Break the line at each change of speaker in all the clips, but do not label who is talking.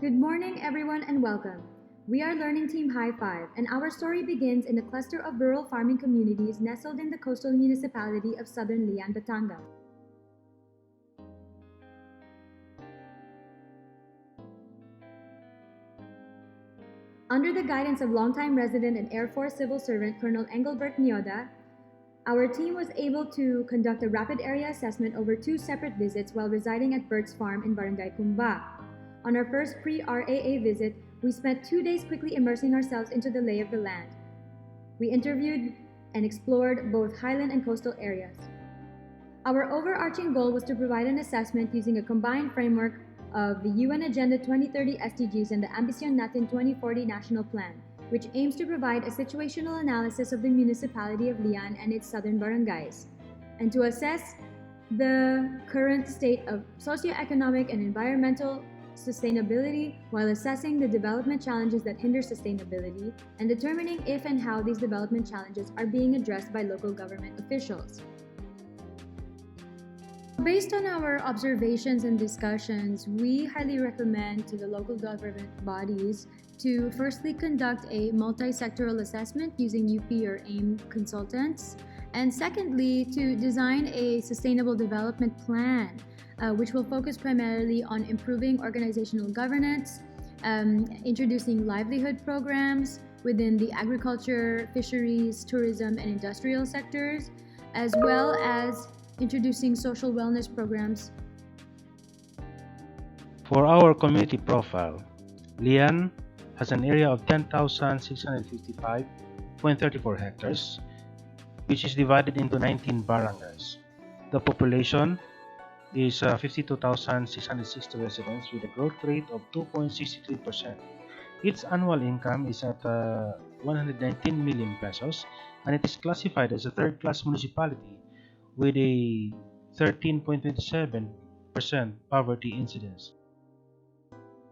Good morning, everyone, and welcome. We are Learning Team High Five, and our story begins in a cluster of rural farming communities nestled in the coastal municipality of southern Lian, Batangas. Under the guidance of longtime resident and Air Force civil servant Colonel Engelbert Nyoda, our team was able to conduct a rapid area assessment over two separate visits while residing at Bert's farm in Barangay Cumba. On our first pre-RAA visit, we spent 2 days quickly immersing ourselves into the lay of the land. We interviewed and explored both highland and coastal areas. Our overarching goal was to provide an assessment using a combined framework of the UN Agenda 2030 SDGs and the Ambition Natin 2040 National Plan, which aims to provide a situational analysis of the municipality of Lian and its southern barangays, and to assess the current state of socioeconomic and environmental sustainability while assessing the development challenges that hinder sustainability and determining if and how these development challenges are being addressed by local government officials. Based on our observations and discussions, we highly recommend to the local government bodies to firstly conduct a multi-sectoral assessment using UP or AIM consultants, and secondly, to design a sustainable development plan, which will focus primarily on improving organizational governance, introducing livelihood programs within the agriculture, fisheries, tourism, and industrial sectors, as well as introducing social wellness programs.
For our community profile, Lian has an area of 10,655.34 hectares, which is divided into 19 barangays. The population is 52,660 residents with a growth rate of 2.63%. Its annual income is at 119 million pesos, and it is classified as a third-class municipality with a 13.27% poverty incidence.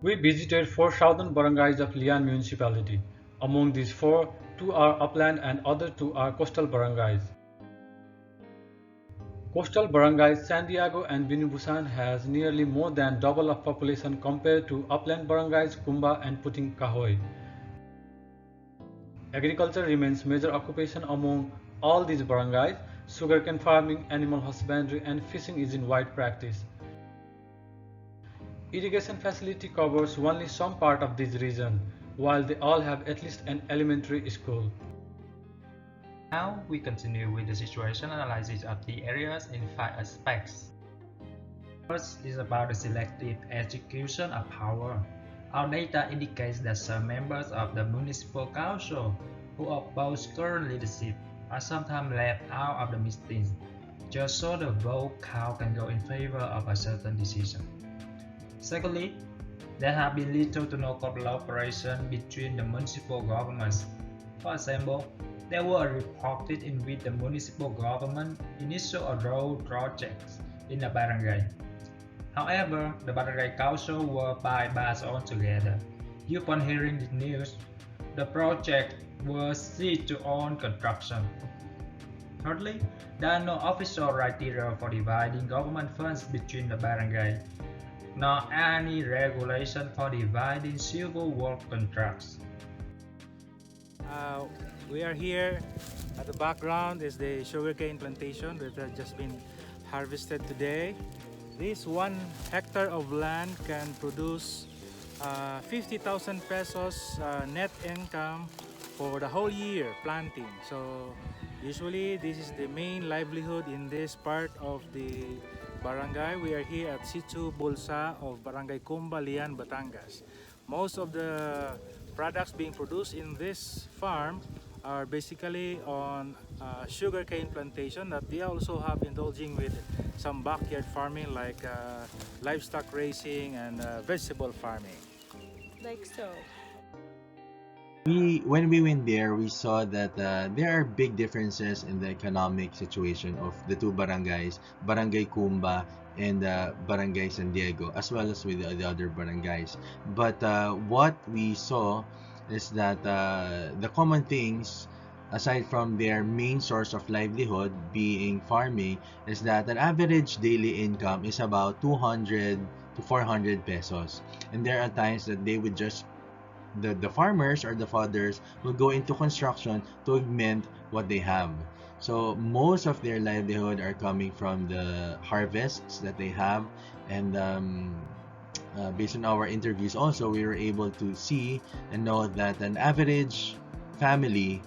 We visited 4 southern barangays of Lian Municipality. Among these 4, 2 are upland and other 2 are coastal barangays. Coastal barangays San Diego and Binu Bhusan has nearly more than double of population compared to upland barangays Cumba and Puting Kahoy. Agriculture remains major occupation among all these barangays. Sugarcane farming, animal husbandry, and fishing is in wide practice. Irrigation facility covers only some part of this region, while they all have at least an elementary school.
Now we continue with the situation analysis of the areas in 5 aspects. First is about the selective execution of power. Our data indicates that some members of the municipal council who oppose current leadership are sometimes left out of the meetings, just so the vote count can go in favor of a certain decision. Secondly, there have been little to no collaboration between the municipal governments. For example, there were reported in which the municipal government initiated a road project in the barangay. However, the barangay council were bypassed altogether. Upon hearing the news, the project was ceased to own construction. Thirdly, there are no official criteria for dividing government funds between the barangay, nor any regulation for dividing civil work contracts.
We are here. At the background is the sugarcane plantation that has just been harvested today. This 1 hectare of land can produce 50,000 pesos net income for the whole year planting. So usually this is the main livelihood in this part of the barangay. We are here at Situ Bulsa of Barangay Cumba, Lian, Batangas. Most of the products being produced in this farm are basically on sugarcane plantation that they also have indulging with some backyard farming like livestock raising and vegetable farming.
Like so.
When we went there, we saw that there are big differences in the economic situation of the two barangays, Barangay Cumba and Barangay San Diego, as well as with the other barangays. But what we saw is that the common things, aside from their main source of livelihood being farming, is that an average daily income is about 200 to to 400 pesos. And there are times that they would just the farmers or the fathers will go into construction to augment what they have. So most of their livelihood are coming from the harvests that they have, and based on our interviews also, we were able to see and know that an average family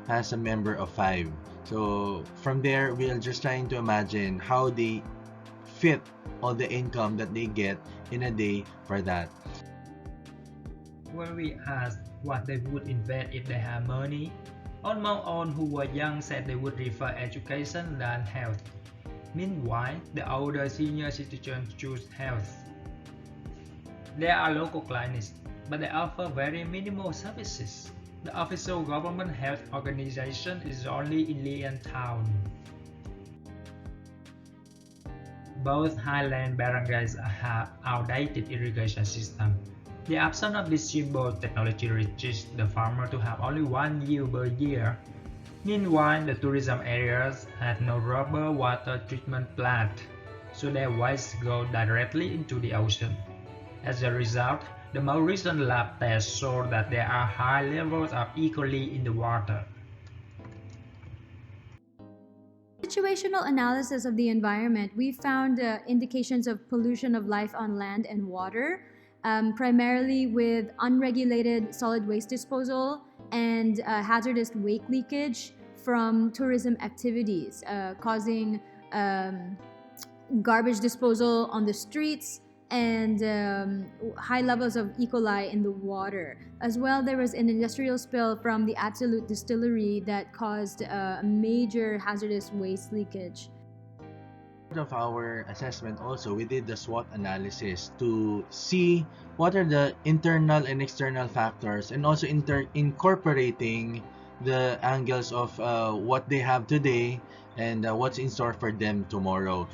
has a member of 5. So from there, we are just trying to imagine how they fit all the income that they get in a day for that.
When we asked what they would invest if they had money, among all who were young said they would prefer education than health. Meanwhile, the older senior citizens choose health. There are local clinics, but they offer very minimal services. The official government health organization is only in Lian town. Both highland barangays have outdated irrigation system. The absence of this simple technology reaches the farmer to have only one yield per year. Meanwhile, the tourism areas have no rubber water treatment plant, so their waste go directly into the ocean. As a result, the most recent lab tests show that there are high levels of E. coli in the water.
Situational analysis of the environment, we found indications of pollution of life on land and water, primarily with unregulated solid waste disposal and hazardous wake leakage from tourism activities, causing garbage disposal on the streets and high levels of E. coli in the water. As well, there was an industrial spill from the Absolute Distillery that caused a major hazardous waste leakage.
Of our assessment also, we did the SWOT analysis to see what are the internal and external factors, and also incorporating the angles of what they have today and what's in store for them tomorrow.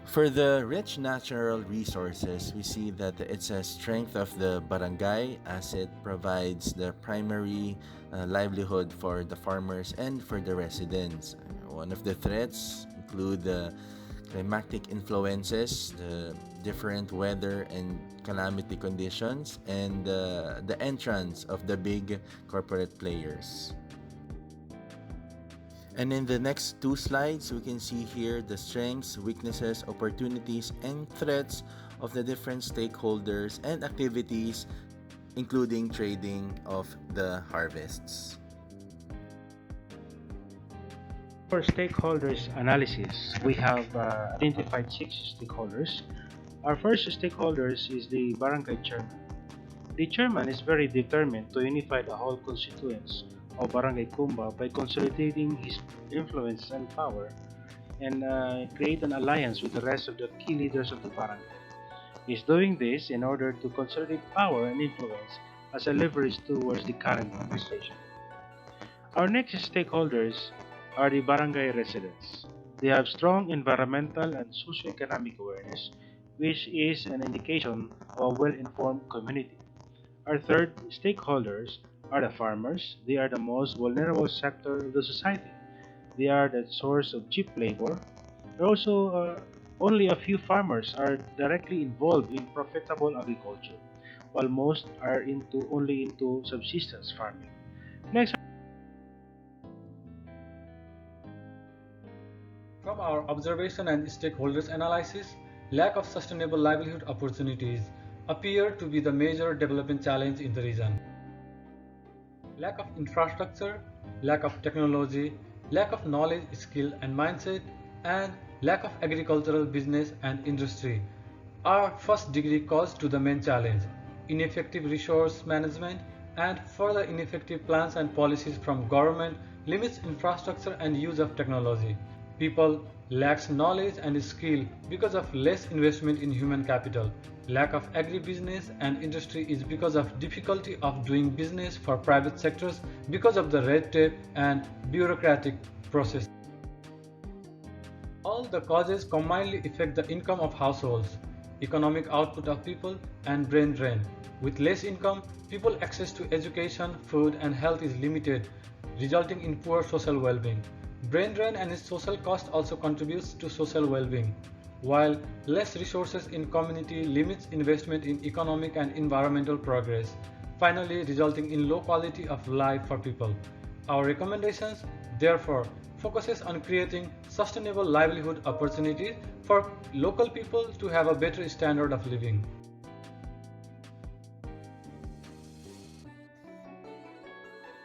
For the rich natural resources, we see that it's a strength of the barangay as it provides the primary livelihood for the farmers and for the residents. One of the threats include the climatic influences, the different weather and calamity conditions, and the entrance of the big corporate players. And in the next 2 slides, we can see here the strengths, weaknesses, opportunities, and threats of the different stakeholders and activities, including trading of the harvests.
For stakeholders analysis, we have identified 6 stakeholders. Our first stakeholders is the barangay chairman. The chairman is very determined to unify the whole constituents of Barangay Cumba by consolidating his influence and power and create an alliance with the rest of the key leaders of the barangay. He is doing this in order to consolidate power and influence as a leverage towards the current administration. Our next stakeholders are the barangay residents. They have strong environmental and socio-economic awareness, which is an indication of a well-informed community. Our third stakeholders are the farmers. They are the most vulnerable sector of the society. They are the source of cheap labor. Also, only a few farmers are directly involved in profitable agriculture, while most are only into subsistence farming. Next.
From our observation and stakeholders analysis, lack of sustainable livelihood opportunities appear to be the major development challenge in the region. Lack of infrastructure, lack of technology, lack of knowledge, skill and mindset, and lack of agricultural business and industry are first-degree cause to the main challenge. Ineffective resource management and further ineffective plans and policies from government limits infrastructure and use of technology. People lacks knowledge and skill because of less investment in human capital. Lack of agribusiness and industry is because of difficulty of doing business for private sectors because of the red tape and bureaucratic process. All the causes combinedly affect the income of households, economic output of people, and brain drain. With less income, people's access to education, food, and health is limited, resulting in poor social well-being. Brain drain and its social cost also contributes to social well-being. while less resources in community limits investment in economic and environmental progress, finally resulting in low quality of life for people. Our recommendations, therefore, focuses on creating sustainable livelihood opportunities for local people to have a better standard of living.